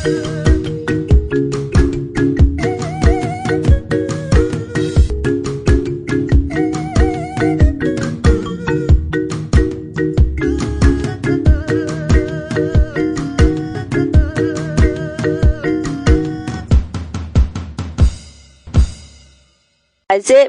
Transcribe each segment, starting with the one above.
Aze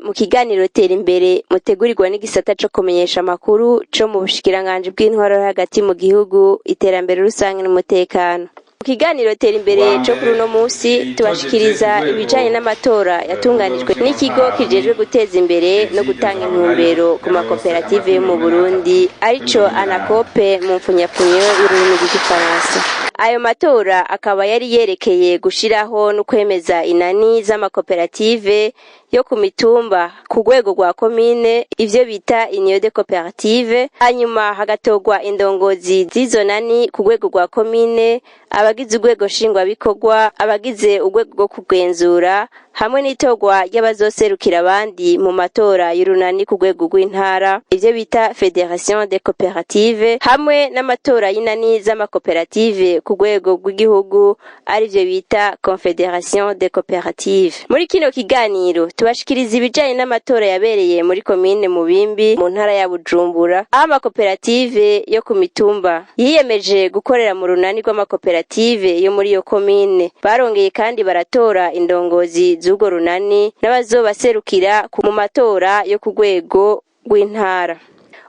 mu kiganiro tera imbere mutegurirwa n'igisata co kumenyesha amakuru co mu bushikiranganje bw'intwaro hagati mu gihugu iterambere rusange n'umutekano. Mu kiganiro tera imbere co kuri uno musi tubashikiriza ibijanye n'amatora yatunganijwe n'ikigo kijejwe guteza imbere no gutanga intumbero ku makoperative yo mu Burundi arico ANACOPE mu mfunyafunyo y'ururimi rw'igifaransa. Ayo matora akaba yari yerekeye gushiraho no kwemeza inani z'amakoperative yo ku mitumba ku rwego rwa komine, ivyo bita union de coopérative, hanyuma hagatorwa indongozi z'izo nani ku rwego rwa komine, abagize urwego nshingwabikorwa, abagize urwego rwo kugenzura, hamwe n'itorwa ry'abazoserukira abandi mu matora y'urunani ku rwego rw'intara, ivyo bita fédération des coopératives, hamwe n'amatora y'inani z'amakoperative ku rwego rw'igihugu arivyo bita confédération des coopératives. Muri kino kiganiro tubashikiriza ibijanye n'amatora yabereye muri komine Mubimbi mu ntara ya Bujumbura, aho amakoperative yo ku mitumba yiyemeje gukorera mu runani rw'amakoperative yo muri iyo komine. Barongeye kandi baratora indongozi z'urwo runani n'abazobaserukira mu matora yo ku rwego rw'intara.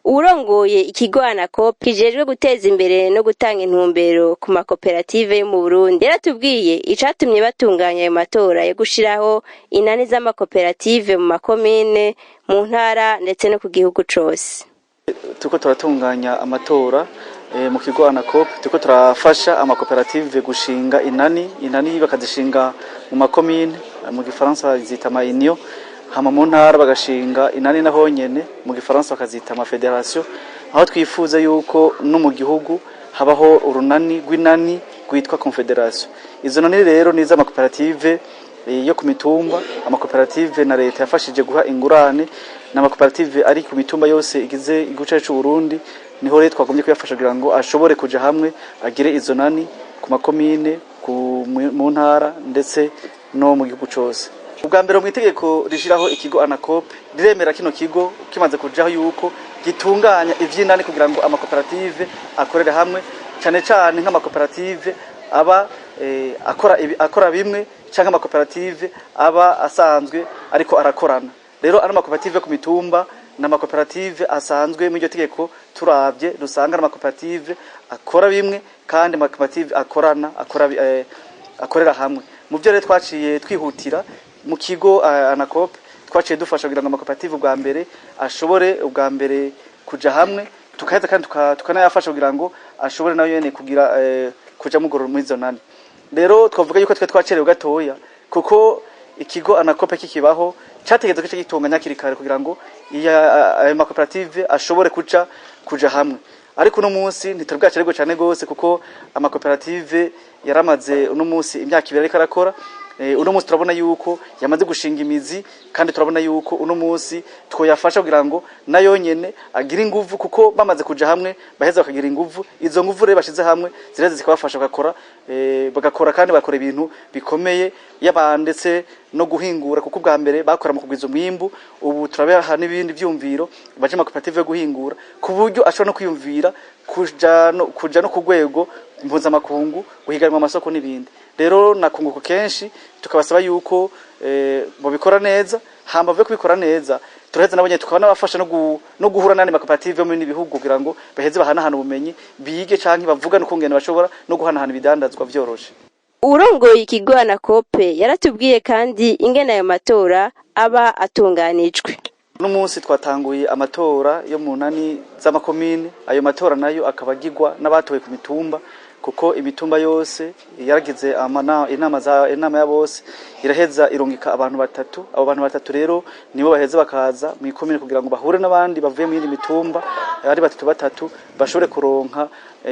Urongoye ikigo ANACOPE kijejwe guteza imbere no gutanga intumbero ku makoperative yo mu Burundi yaratubwiye icatumye batunganya ayo matora yo gushiraho inani z'amakoperative mu makomine, mu ntara ndetse no ku gihugu cose. Tuko turatunganya amatora mu kigo ANACOPE, tuko turafasha amakoperative gushinga inani bakazishinga mu makomine, mu gifaransa zita ma union, hama mu ntara bagashinga inani naho nyene mu gifaransa bakazita ama fédération, aho twifuza yuko no mu gihugu habaho urunani rw'inani rwitwa confédération. Izo nani rero niza amakoperative yo ku mitumba, amakoperative na leta yafashije guha ingurane n'amakoperative ari ku mitumba yose igize igice cy'u Burundi, niho rero twagombye kuyafasha kugira ngo ashobore kuja hamwe agire izo nani ku makomine, mu ntara ndetse no mu gihugu cyose. Ubwa mbere mu itegeko rishiraho ikigo ANACOPE riremera kino kigo kimaze kujaho yuko gitunganya ivy'inani kugira ngo amakoperative akorere hamwe, cyane cyane nk'amakoperative aba akora bimwe canke amakoperative aba asanzwe ariko arakorana. Rero ari amakoperative ku mitumba n'amakoperative asanzwe mu iryo tegeko turavye dusanga amakoperative akora bimwe kandi amakoperative akorera hamwe. Mu byo rero twaciye twihutira mu kigo ANACOPE twaciye dufasha kugira ngo amakoperative ubwa mbere ashobore ubwa mbere kuja hamwe, tukaheza kandi tukanayafasha kugira ngo ashobore nayo yene kugira kuja mu gororo mwizo nani. Rero twavuga yuko twe twacerewe gatoya kuko ikigo ANACOPE kikibaho cyategetse ko gitunganya kirikare kugira ngo ayo makoperative ashobore kuja hamwe. Ariko uno munsi ntitubwacerego cyane gose kuko amakoperative yaramaze uno munsi imyaka 2 ariko arakora. Uno munsi turabona yuko yamaze gushinga imizi, kandi turabona yuko uno munsi twoyafasha kugira ngo nayo nyene agira inguvu, kuko bamaze kuja hamwe baheza bakagira inguvu. Izo nguvu rero bashize hamwe zireze zikabafasha bagakora kandi bakora ibintu bikomeye ndetse no guhingura, kuko bwa mbere bakora mu kugwiza umwimbu. Ubu turabeha n'ibindi vyumviro baje amakoperative yo guhingura ku buryo ashobora no kwiyumvira kuja no ku rwego mpuzamakungu guhiganwa amasoko n'ibindi. Rero nakunguko kenshi tukabasaba yuko bobikora neza, hamba byo kubikora neza turaheza nabonye tukabana bafasha no guhura n'andi makoperative mu bihugu kugira ngo baheze bahanahana ubumenyi, bige canke bavuga no kungena bashobora no guhanahana ibidandazwa vyoroshe. Urongoye ikigo ANACOPE yaratubwiye kandi ingene ayo matora aba atunganijwe. Uno munsi twatanguye amatora yo mu nani z'amakomine. Ayo matora nayo akabagirwa n'abatowe ku mitumba, kuko imitumba yose yaragize inama ya bose iraheza irungika abantu batatu. Abo bantu batatu rero nibo baheze bakaza mu ikomine kugira ngo bahure n'abandi bavuye mu yindi mitumba ari batatu bashobore kuronka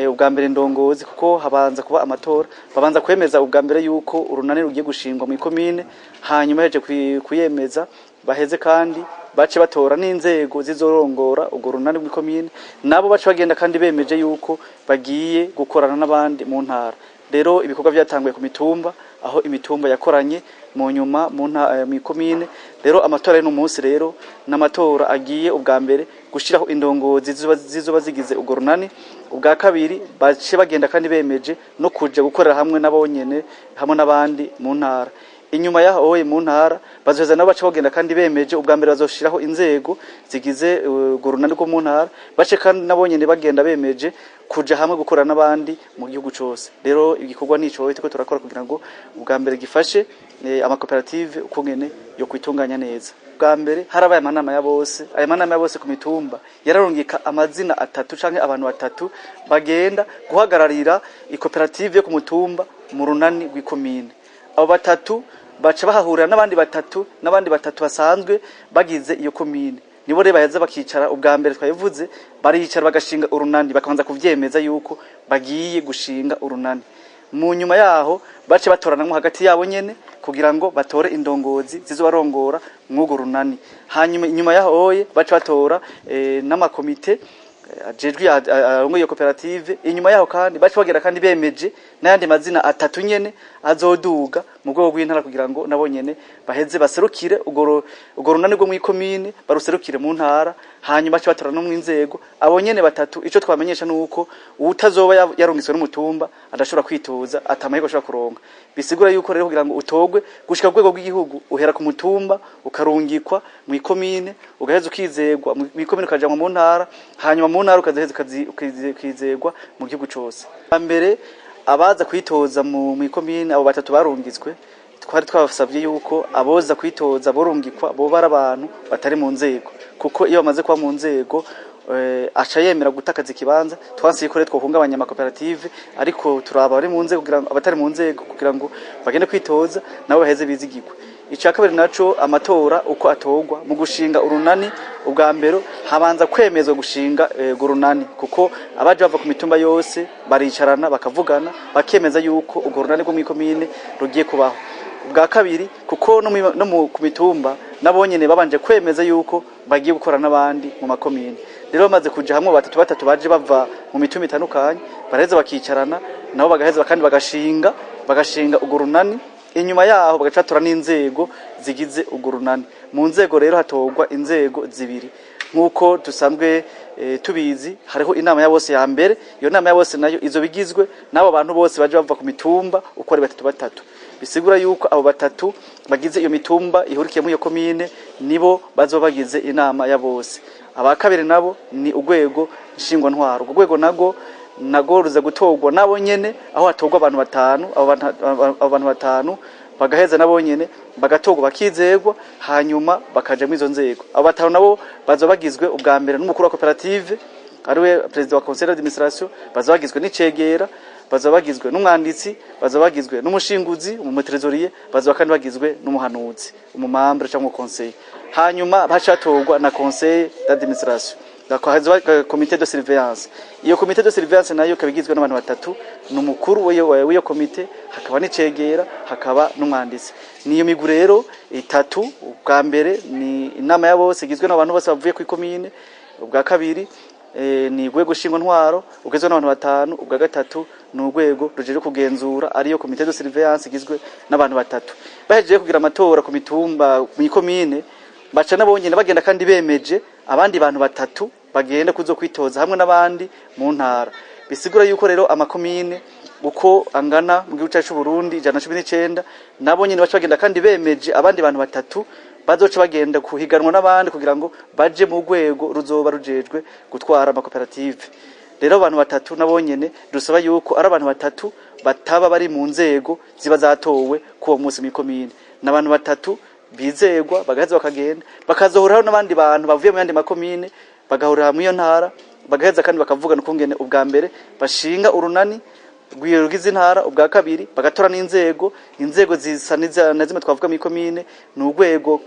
ubwa mbere ndongozi, kuko habanza kuba amatora, babanza kwemeza ubwa mbere yuko urunani rugiye gushingwa mu ikomine, hanyuma heje kuyemeza baheze kandi bace batora n'inzego zizorongora ubwo runani mu ikomine, nabo bace bagenda kandi bemeje yuko bagiye gukorana n'abandi mu ntara. rero ibikorwa byatanguye ku mitumba aho imitumba yakoranye mu nyuma mu komine. Rero amatora y'uno munsi rero n'amatora agiye ubwa mbere gushiraho indongozi zizoba zigize urwo runani, ubwa kabiri bace bagenda kandi bemeje no kuja gukorera hamwe n'abonyene hamwe n'abandi mu ntara. Inyuma yaho mu ntara bazoheza nabo bace bagenda kandi bemeje, ubwa mbere bazoshiraho inzego zigize urwo runani rwo mu ntara, bace kandi nabonyene bagenda bemeje kuja hamwe gukorana n'abandi mu gihugu cose. Rero igikorwa nico turiko turakora kugira ngo ubwa mbere gifashe amakoperative ukungene yo kwitunganya neza. Ubwa mbere harabaye amanama ya bose, aya manama ya bose ku mitumba yararungika amazina atatu canke abantu batatu bagenda guhagararira ikoperative yo ku mutumba mu runani rw'ikomine. Abo batatu baca bahahurira n'abandi batatu basanzwe bagize iyo komine, nibo rero baheza bakicara. Ubwa mbere twayivuze baricara bagashinga urunani, bakabanza kuvyemeza yuko bagiye gushinga urunani. Mu nyuma yaho bace batoranamwe hagati yabo nyene kugira ngo batore indongozi zizobarongora mw'ugo runani. Hanyuma inyuma yaho bace batora n'amakomite ajejwe arongoye iyo koperative. Inyuma yaho kandi bace bagera kandi bemeje n'ayandi mazina atatu nyene azoduga mu rwego rw'intara kugira ngo nabo nyene baheze baserukire urwo runani rwo mw'ikomine, baruserukire mu ntara. Hanyuma bace batora no mw'inzego. Abo nyene batatu ico twamenyesha nuko utazoba yarungiswe n'umutumba adashobora kwitoza, atamahirwe ashobora kuronka. Bisigura yuko rero kugira ngo utogwe gushika ku rwego rw'igihugu uhera ku mutumba ukarungikwa mw'ikomine, ugaheza ukizegwa mw'ikomine ukajanwa mu ntara, hanyuma mu ntara ukazeheza ukizegwa mu gihugu cose. Mbere abaza kwitoza mw'ikomine abo batatu barungitswe, twari twabasavye yuko aboza kwitoza borungikwa bo bara abantu batari mu nzego, kuko iyo bamaze kuba mu nzego aca yemera gutakaza ikibanza. Twansiye ko twohungabanya amakoperative, ariko turaba bari mu nzego kugira ngo abatari mu nzego kugira ngo bagende kwitoza nabo baheze bizigirwe. Ica kabiri naco amatora uko atogwa mu gushinga urunani, ubwa mbere habanza kwemezwa gushinga urunani, kuko abaje bava ku mitumba yose baricarana bakavugana bakemeza yuko urwo runani rwo mw'ikomine rugiye kubaho. Ubwa kabiri kuko no ku mitumba nabonyene babanje kwemeza yuko bagiye gukora n'abandi mu makomine. Rero bamaze kuja hamwe batatu baje bava mu mitumba itandukanye, baraheza bakicarana nabo bagaheza kandi bagashinga urwo runani. Inyuma yaho bagacatora n'inzego zigize urwo runani. Mu nzego rero hatogwa inzego zibiri nkuko dusanzwe tubizi. Hariho inama ya bose ya mbere, iyo nama ya bose nayo izo bigizwe n'abo bantu bose baje bava ku mitumba uko ari batatu. Bisigura yuko abo batatu bagize iyo mitumba ihurikiye mu iyo komine nibo bazoba bagize inama ya bose. Aba kabiri nabo ni urwego nshingwa ntwaro. Urwo rwego nago ruza gutogwa nabo nyene, aho hatogwa abantu batanu. Abo bantu batanu bagaheza nabo nyene bagatogwa bakizegwa, hanyuma bakaja mu izo nzego. Abo batanu nabo bazoba bagizwe ubwa mbere n'umukuru wa koperative ariwe president wa conseil d'administration, bazoba bagizwe n'icegera, bazoba bagizwe n'umwanditsi, bazoba bagizwe n'umushinguzi, umutrezorier, bazoba kandi bagizwe n'umuhanuzi, umumambre cyangwa conseil. Hanyuma bacatogwa na conseil d'administration, la comité de surveillance. Iyo comité de surveillance nayo kabigizwe n'abantu batatu, n'umukuru w'iyo comité, hakaba n'icegera, hakaba n'umwanditsi. Niyo miguru rero itatu. Ubwa mbere ni inama ya bose igizwe n'abantu bose bavuye ku ikomine. Ubwa kabiri ni urwego shingwa ntwaro ugizwe n'abantu batanu. Ubwa gatatu ni urwego rujeje kugenzura ariyo comité de surveillance igizwe n'abantu batatu. Bahejeje kugira amatora ku mitumba mu ikomine, baca nabonyene bagenda kandi bemeje abandi bantu batatu bagenda kuzo kwitoza hamwe n'abandi mu ntara. Bisigura yuko rero amakomine uko angana mu gihugu cyacu Burundi 119 nabonyene baca bagenda kandi bemeje abandi bantu batatu bazoca bagenda kuhiganwa n'abandi kugira ngo baje mu rwego ruzoba rujejwe gutwara amakoperative. Rero abantu batatu nabonyene dusaba yuko ari abantu batatu bataba bari mu nzego ziba zatowe kuwo munsi mu komine, n'abantu batatu bizegwa bagaheza bakagenda bakazohuraho n'abandi bantu bavuye mu yandi makomine bagahurira mu iyo ntara, bagaheza kandi bakavugana ukungene ubwa mbere bashinga urunani rw'igize intara. Ubwa kabiri bagatora n'inzego zisa n'izimwe twavuga mu komine. Ni urwego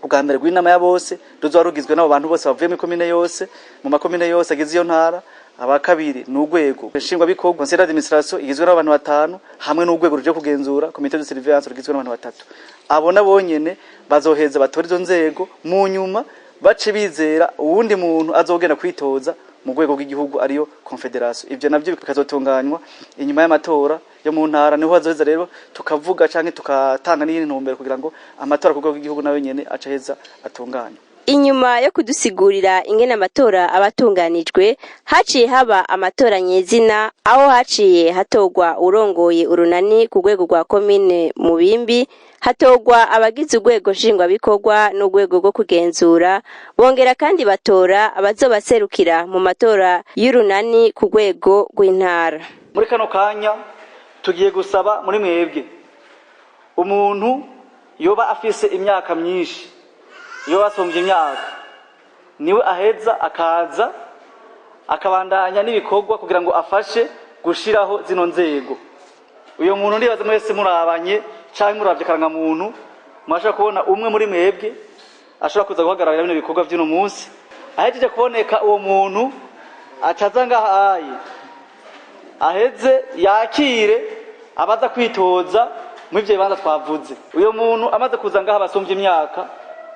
ubwa mbere rw'inama ya bose ruzoba rugizwe n'abo bantu bose bavuye mu komine yose, mu makomine yose agize iyo ntara. Aba kabiri ni urwego nshingwa bikorwa conseil d'administration igizwe n'abantu batanu, hamwe n'urwego ruje kugenzura comité de surveillance rugizwe n'abantu batatu. Abo nabonyene bazoheza batora izo nzego, mu nyuma bace bizera uwundi muntu azogenda kwitoza mu rwego rw'igihugu ariyo confederation. Ivyo navyo bikazotunganywa inyuma y'amatora yo mu ntara niho hazoheza rero tukavuga canke tukatanga n'iyindi ntumbero kugira ngo amatora ku rwego rw'igihugu nayo nyene acaheza atunganye. Inyuma yo kudusigurira ingene amatora abatunganijwe, haciye haba amatora nyezina aho haciye hatogwa urongoye urunani ku rwego rwa komine Mubimbi, hatogwa abagize urwego nshingwabikorwa n'urwego rwo kugenzura, bongera kandi batora abazobaserukira mu matora y'urunani ku rwego rw'intara. Muri kano kanya tugiye gusaba muri mwebwe umuntu yoba afise imyaka myinshi, iyo basomvye imyaka niwe aheza akaza akabandanya n'ibikorwa kugira ngo afashe gushiraho zino nzego. Uyo muntu ndibaza mwese murabanye canke muravye karanga muntu mwashaka kubona umwe muri mwebwe ashobora kuza guhagararira bino bikorwa vy'uno munsi. Ahejeje kuboneka uwo muntu acaza ngahaye aheze yakire abaza kwitoza mu ivyo bibanza twavuze. Uyo muntu amaze kuza ngaha basomvye imyaka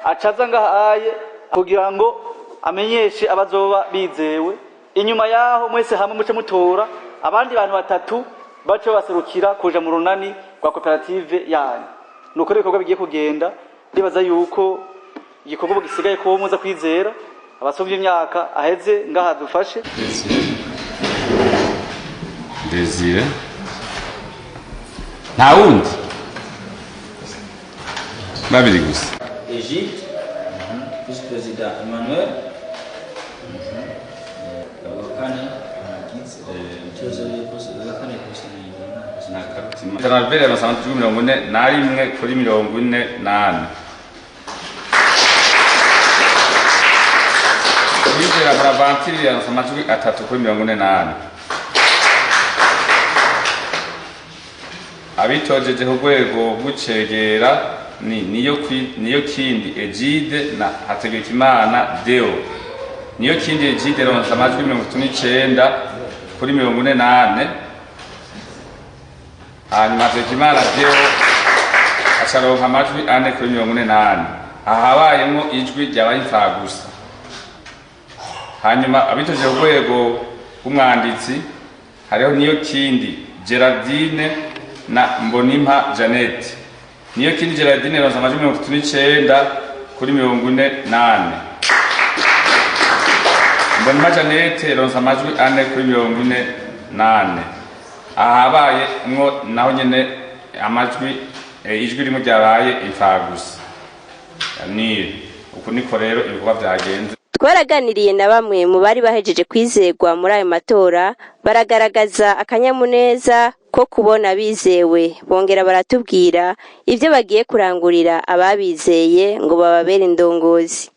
acaza ngahaye kugira ngo amenyeshe abazoba bizewe. Inyuma yaho mwese hamwe muce mutora abandi bantu batatu bace baserukira kuja mu runani rwa koperative yanyu. Nuko ibikorwa bigiye kugenda, ndibaza yuko igikorwa gisigaye ko muza kwizera abasomvye imyaka aheze ngaha dufashe. Desire nta wundi babiri gusa. Egide, vice-président Emmanuel, Iterambere amasanzu 41 kuri 48. Kwizera Bravantiri amasanzu 3 kuri 48. Abitojeje ku rwego rw'icegera niyo kindi Egide na Hategekimana Deo. Niyo kindi Egide ronsa amajwi 39 kuri 48. Hanyuma Hategekimana Deo acaronka amajwi 4 kuri 48. Ahabayemo ijwi ryabaye imfagusa. Hanyuma abitojeje ku rwego rw'umwanditsi hariho niyo kindi Gerardine na Mbonimpa Janet. Niyo kindi Gerardine ronsa amajwi 39 kuri 48. Mbonimpa Janet ronsa amajwi 4 kuri 48. Ahabaye mwo naho nyene amajwi ijwi rimwe ryabaye imfagusa. Ni uko niko rero ibikorwa byagenze. Twaraganiriye na bamwe mu bari bahejeje kwizegwa muri ayo matora, baragaragaza akanyamuneza ko kubona bizewe, bongera baratubwira ivyo bagiye kurangurira ababizeye ngo bababere indongozi.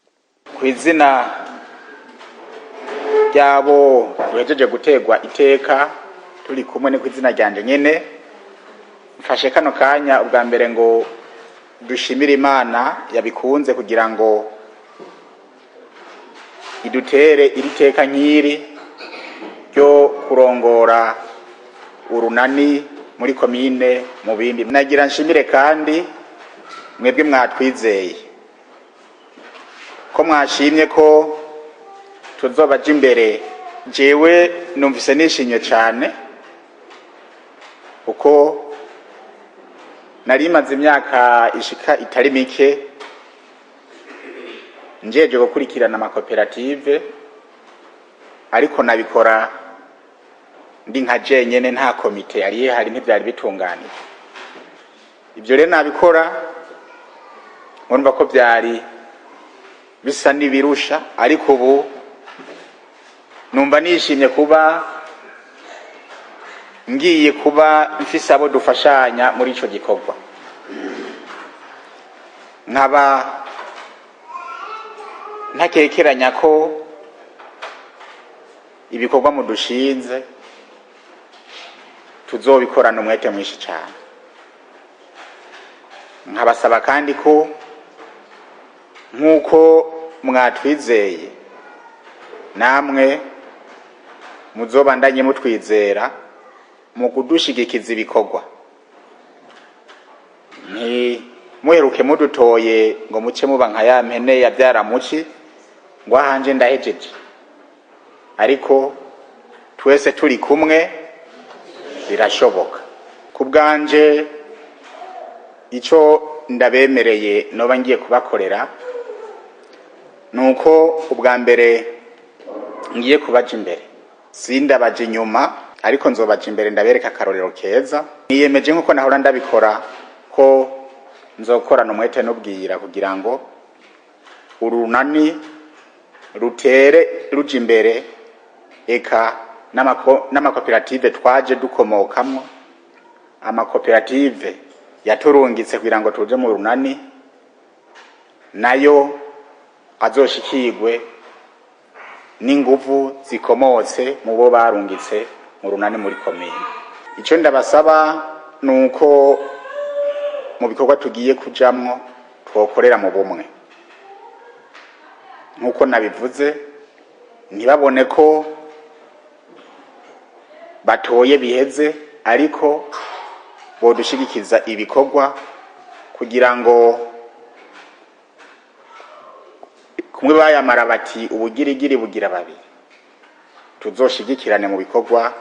Kwizina ryabo duhejeje gutegwa iteka turi kumwe ni kwizina ryanje nyene, mfashe kano kanya ubwa mbere ngo dushimire Imana yabikunze kugira ngo idutere iri teka nkiri ryo kurongora urunani muri komine Mubimbi. Nagira nshimire kandi mwebwe mwatwizeye ko mwashimye ko tuzobaje imbere. Jewe numvise nishimye cyane uko nari maze imyaka ishika itari mike njeje gukurikirana amakoperative, ariko nabikora ndi nka jenyene nta komite yari hari ntibyari bitunganije. Ibyo rero nabikora nkumva ko byari bisa n'ibirusha, ariko ubu numva nishimye kuba ngiye kuba mfise abo dufashanya muri ico gikorwa. Nkaba ntakekeranya ko ibikorwa mudushinze tuzobikorana umwete mwinshi cyane. Nkabasaba kandi ko nkuko mwatwizeye namwe muzobandanye mutwizera mu kudushigikiza ibikorwa. Muheruke mudutoye ngo muce muba nka ya mpene yabyara muci ngo ahanje ndahejeje, ariko twese turi kumwe birashoboka. ku bwanje ico ndabemereye noba ngiye kubakorera nuko ubwa mbere ngiye kubaja imbere sindabaje inyuma ariko nzobaja imbere ndabereka akarorero keza niyemeje nkuko nahora ndabikora ko nzokorana umwete n'ubwira kugira ngo urunani rutere ruja imbere eka n'amakoperative twaje dukomokamwo amakoperative yaturungitse kugira ngo tuje mu runani nayo azoshikirwe n'inguvu zikomotse mu bo barungitse mu runani muri komine. Ico ndabasaba nuko mu bikorwa tugiye kujamwo twokorera mu bumwe nkuko nabivuze, ntibabone ko batoye biheze ariko bodushigikiza ibikorwa kugira ngo kumwe bayamara bati ubugirigiri bugira babiri, tuzoshigikirane mu bikorwa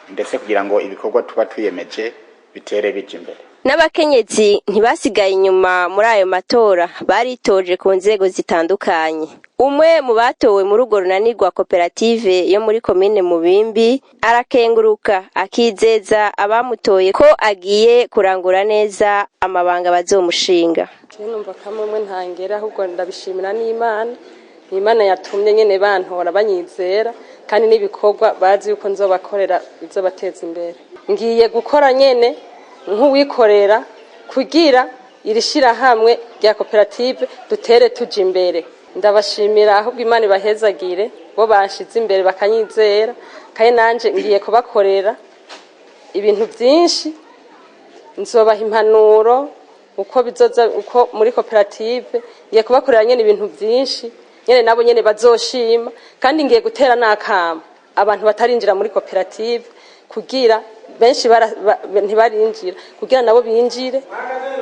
ndetse kugira ngo ibikorwa tuba tuyemeje bitere bije imbere. N'abakenyezi ntibasigaye inyuma muri ayo matora, baritoje ku nzego zitandukanye. Umwe mu batowe muri urwo runani rwa koperative yo muri komine Mubimbi arakenguruka akizeza abamutoye ko agiye kurangura neza amabanga bazomushinga. Numva kamwe ntangera ahubwo ndabishimira n'Imana yatumye nyene bantora banyizera kandi n'ibikorwa bazi yuko nzobakorera bizobateza imbere. Ngiye gukora nyene nk'uwikorera kugira irishira hamwe rya koperative dutere tuje imbere. Ndabashimira ahubwo Imana ibahezagire bo bashize imbere bakanyizera kandi nanje ngiye kubakorera ibintu byinshi, nzobaha impanuro uko bizoza uko muri koperative ngiye kubakorera nyene ibintu byinshi nyene nabo nyene bazoshima, kandi ngiye gutera nakama abantu batarinjira muri koperative kugira benshi ntibarinjira kugira nabo binjire,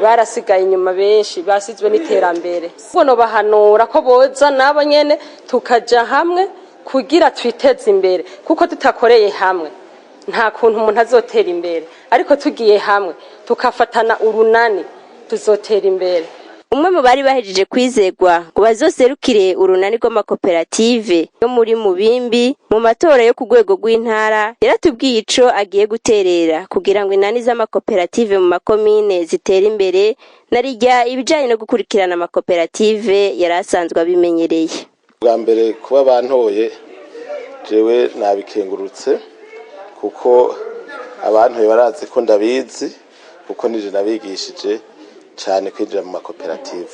barasigaye inyuma benshi basizwe n'iterambere. Bono bahanura ko boza nabo nyene tukaja hamwe kugira twiteze imbere, kuko tutakoreye hamwe nta kuntu umuntu azotera imbere, ariko tugiye hamwe tukafatana urunani tuzotera imbere. Umwe mu bari bahejeje kwizegwa ngo bazoserukire urunani rw'amakoperative yo muri Mubimbi mu matora yo ku rwego rw'intara yaratubwiye ico agiye guterera kugira ngo inani z'amakoperative mu makomine zitere imbere, narirya ibijanye no gukurikirana amakoperative yarasanzwe abimenyereye. Bwa mbere kuba bantoye jewe nabikengurutse kuko abantu barazi ko ndabizi kuko nije nabigishije cyane kwinjira mu makoperative.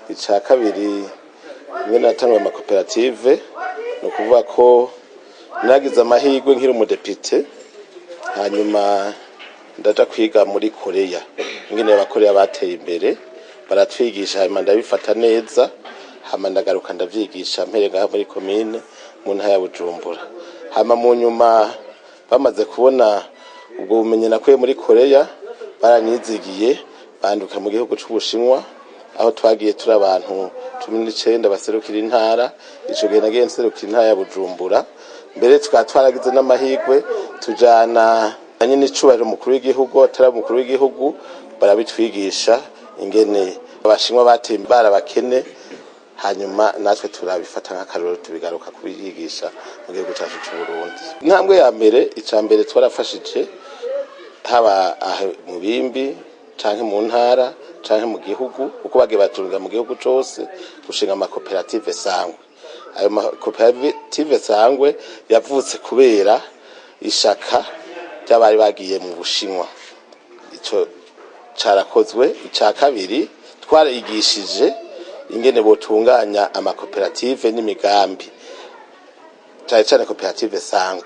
Ica kabiri mwe natangwa amakoperative no kuvuga ko nagize amahirwe nkiri umudepite, hanyuma ndaja kwiga muri Korea ingene abakoreya bateye imbere baratwigisha, hanyuma ndabifata neza, hama ndagaruka ndavyigisha mperega muri komine mu ntara ya Bujumbura. Hama mu nyuma bamaze kubona ubwo bumenyi nakuye muri Korea baranyizigiye banduka mu gihugu c'Ubushinwa, aho twagiye turi abantu 19 baserukira intara. Ico gihe nagiye nserukira intara ya Bujumbura, mbere twaragize n'amahirwe tujana nyine icubahiro umukuru w'igihugu, atari umukuru w'igihugu, barabitwigisha ingene abashinwa bateye bakene, hanyuma natwe turabifata nk'akarorero tubigaruka kubigisha mu gihugu cyacu cy'u Burundi. Intambwe ya mbere, icambere twarafashije haba mu Bimbi canke mu ntara canke mu gihugu, uko bagiye batunga mu gihugu cose gushinga amakoperative sangwe. Ayo makoperative sangwe yavutse kubera ishaka ry'abari bagiye mu Bushinwa. Ico carakozwe. Ica kabiri twarigishije ingene botunganya amakoperative n'imigambi, cyane koperative sangwe.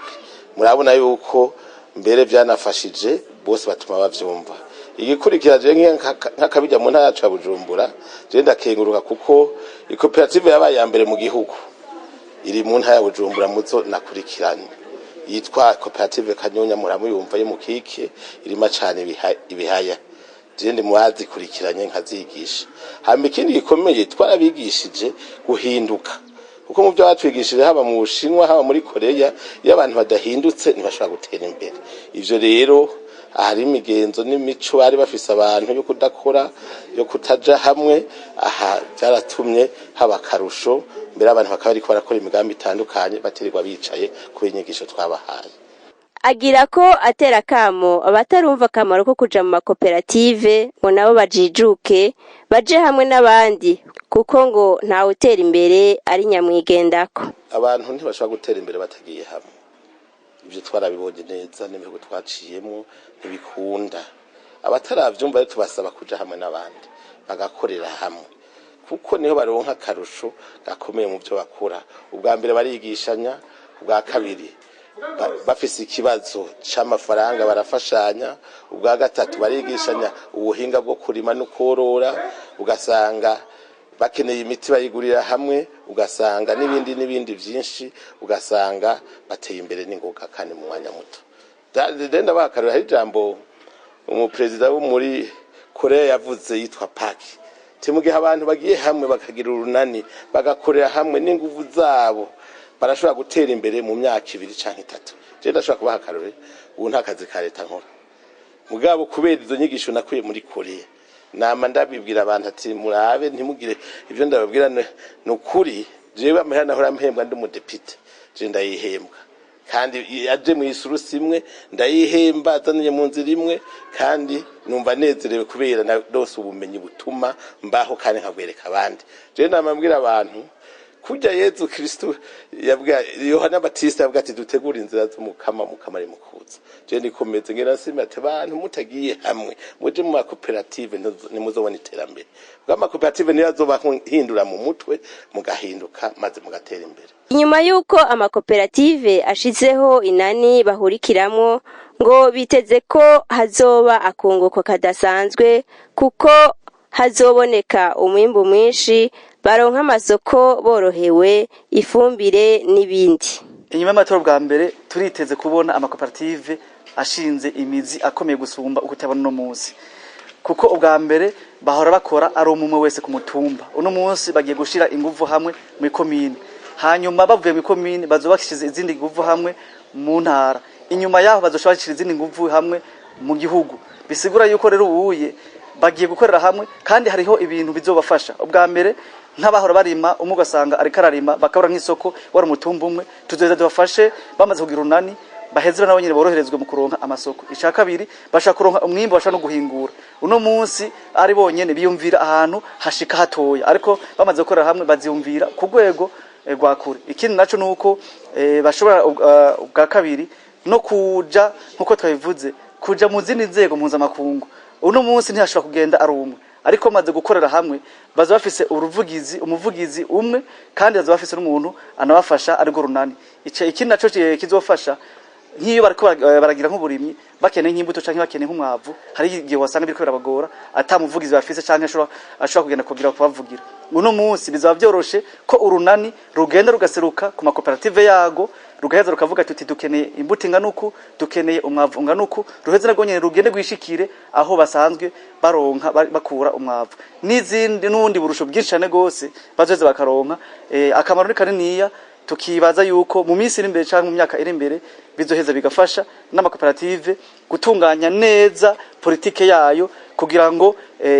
Murabona yuko mbere byanafashije bose batuma bavyumva. Igikurikira je nk'akabijya mu ntara ya Bujumbura, je ndakenguruka kuko ikoperative yabaye ya mbere mu gihugu iri mu ntara ya Bujumbura muzo nakurikiranye, yitwa koperative Kanyonya, muramuyumva yo mu Kike, irima cyane ibihaya. Je ndi muwazi kurikiranye nkazigisha. Hamba ikindi gikomeye twarabigishije guhinduka, kuko mu byo batwigishije haba mu Bushinwa haba muri Korea, iyo abantu badahindutse ntibashobora gutera imbere. Ivyo rero ahari imigenzo n'imico bari bafise abantu yo kudakora yo kutaja hamwe, aha byaratumye haba akarusho, mbere abantu bakaba bariko barakora imigambi itandukanye batirirwa bicaye ku inyigisho twabahaye. Agira ko atera kamo abatarumva akamaro ko kuja mu makoperative ngo nabo bajijuke baje hamwe n'abandi, kuko ngo ntawe utera imbere ari nyamwigendako. Abantu ntibashobora gutera imbere batagiye hamwe, ibyo twarabibonye neza n'ibihugu twaciyemo ntibikunda. Abataravyumva rero tubasaba kuja hamwe n'abandi bagakorera hamwe, kuko niho baronka akarusho gakomeye mu byo bakora. Ubwa mbere barigishanya, ubwa kabiri bafise ikibazo c'amafaranga barafashanya, ubwa gatatu barigishanya ubuhinga bwo kurima no korora, ugasanga bakeneye imiti bayigurira hamwe, ugasanga n'ibindi byinshi, ugasanga bateye imbere n'ingoga kandi mu mwanya muto. Ndenda bakarura hari jambo umupresident wo muri Korea yavuze yitwa Park. Timugihe abantu bagiye hamwe bakagira urunani bagakorera hamwe n'inguvu zabo, barashobora gutera imbere mu myaka 2 canke 3. Je ndashobora kubaha akarore, ubu nta kazi ka leta nkora. Mugabo kubera izo nyigisho nakuye muri Korea, nama ndabibwira abantu ati murabe ntimugire ivyo ndababwira n'ukuri. Jewe amahera nahora mpembwa ndi umudepite, je ndayihembwa kandi aje mu isurusi imwe ndayihemba, azaniye mu nzira imwe, kandi numva nezerewe kubera na dose ubumenyi butuma mbaho kandi nkabwereka abandi. Je namambwira abantu kujya Yezu Kristo yabwa Yohana Batista yabwa ati dutegura inzira z'umukama mukamari mukuza. Je nikomeze ngira nsime ati abantu mutagiye hamwe muje mu makoperative nimuzobona iterambere. Bwa makoperative niyo azobahindura mu mutwe mugahinduka maze mugatera imbere. Inyuma yuko amakoperative ashizeho inani bahurikiramo, ngo biteze ko hazoba akunguko kadasanzwe, kuko hazoboneka umwimbu mwinshi, baronka amasoko borohewe, ifumbire n'ibindi. Inyuma y'amatora bwa mbere turiteze kubona amakoperative ashinze imizi akomeye gusumba uko tabona no munsi, kuko ubwa mbere bahora bakora ari umwe wese ku mutumba. Uno munsi bagiye gushira inguvu hamwe mu komine, hanyuma bavuye mu komine bazobakishize izindi nguvu hamwe mu ntara, inyuma yaho bazoshobora izindi nguvu hamwe mu gihugu. Bisigura yuko rero ubuye bagiye gukorera hamwe, kandi hariho ibintu bizobafasha. Ubwa mbere nk'abahora barima ugasanga ariko ararima bakabura nk'isoko wari umutumba umwe, tuzoza dubafashe bamaze kugira unani bahezera nabo nyine boroherezwe mu kuronka amasoko. Icya kabiri bashaka kuronka umwimbo bashaka no guhingura. Uno munsi ari bonyene biyumvira ahantu hashika hatoya, ariko bamaze gukorera hamwe baziyumvira ku rwego rwa kure. Ikindi naco nuko bashobora ubwa kabiri no kuja nkuko twabivuze kuja mu zindi nzego mpuzamakungu. Uno munsi ntihashobora kugenda ari umwe, ariko maze gukorera hamwe baza bafise umuvugizi umwe, kandi baza bafise n'umuntu anabafasha ariko runani. Ikindi naco kizofasha nk'iyo bariko baragira nk'uburimyi bakeneye nk'imbuto canke bakeneye nk'umwavu, hari igihe wasanga biriko birabagora atamuvugizi bafise canke ashobora kugenda kugira kubavugira. Uno munsi bizaba byoroshe ko urunani rugenda rugaseruka ku makoperative yago, rugaheza rukavuga tuti dukeneye imbuto inganuku, dukeneye umwavu unganuku, ruheze nago nyene rugende gwishikire aho basanzwe baronka bakura umwavu n'izindi n'undi burusho bwinshi cyane gose bazoze bakaronka. Akamaro ni kaniniya, tukibaza yuko mu minsi iri imbere cyangwa mu myaka iri imbere bizoheza bigafasha n'amakoperative gutunganya neza politike yayo, kugira ngo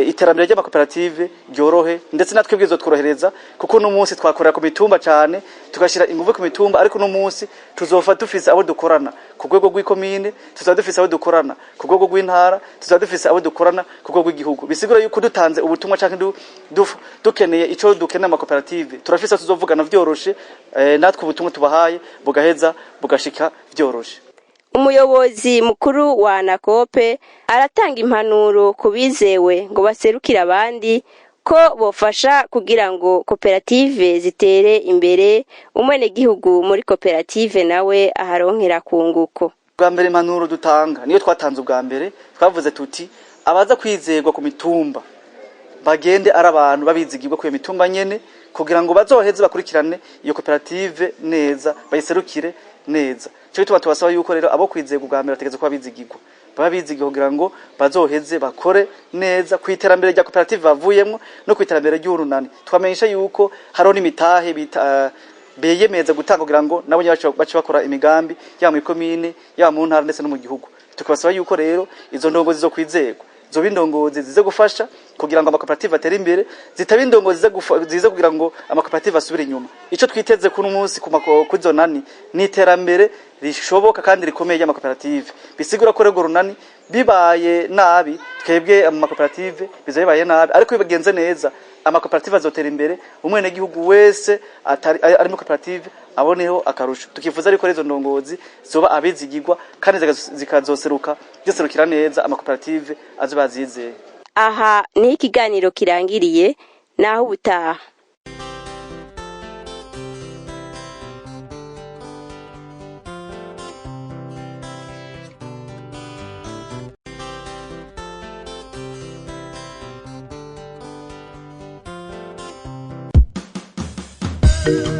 iterambere ry'amakoperative ryorohe, ndetse natwe bwizo tworohereza, kuko no munsi twakorera ku mitumba cyane tugashira ingufu ku mitumba, ariko no munsi tuzofa dufise abo dukorana ku rwego rw'ikomine, tuzofa dufise abo dukorana ku rwego rw'intara, tuzofa dufise abo dukorana ku rwego rw'igihugu. Bisigura yuko dutanze ubutumwa canke dukeneye ico dukeneye amakoperative turafise tuzovugana vyoroshe, natwe ubutumwa tubahaye bugaheza bugashika vyoroshe. Umuyobozi mukuru wa Anakope aratanga impanuro kubizewe ngo baserukira abandi ko bofasha kugira ngo koperative zitere imbere, umwene gihugu muri koperative nawe aharonkera kunguko. Bwa mbere impanuro dutanga niyo twatanze ubwa mbere, twavuze tuti abaza kwizegwa ku mitumba bagende ari abantu babizigirwa ku mitumba nyene, kugira ngo bazoheze bakurikirane iyo koperative neza, bayiserukire neza. Cyo tuba tubasaba yuko rero abo kwizega ubwa mbere bategeze kuba bizigirwa, baba bizigirwa kugira ngo bazoheze bakore neza ku iterambere rya koperative bavuyemo no ku iterambere ry'urunani. Twamenyesha yuko haro n'imitahe beyemeza gutanga kugira ngo nabo bace bakora imigambi ya mu komine ya mu ntara ndetse no mu gihugu. tukabasaba yuko rero izo ndongozi zo kwizegwa zo bindongozi zize gufasha kugira ngo amakoperative atere imbere, zitaba indongozi zize kugira ngo amakoperative asubire inyuma. Ico twiteze kuno munsi kuzo nani ni iterambere rishoboka kandi rikomeye y'amakoperative. Bisigura ko rego runani bibaye nabi twebwe amakoperative bizabaye nabi, ariko bibagenze neza amakoperative azotera imbere, umwene gihugu wese ari mu koperative aboneho akarusho. Tukifuza ariko rezo ndongozi zoba abizigirwa kandi zikazoseruka giserukira neza amakoperative azobazizeye. Aha ni ikiganiro kirangiriye, naho ubutaha. Thank you.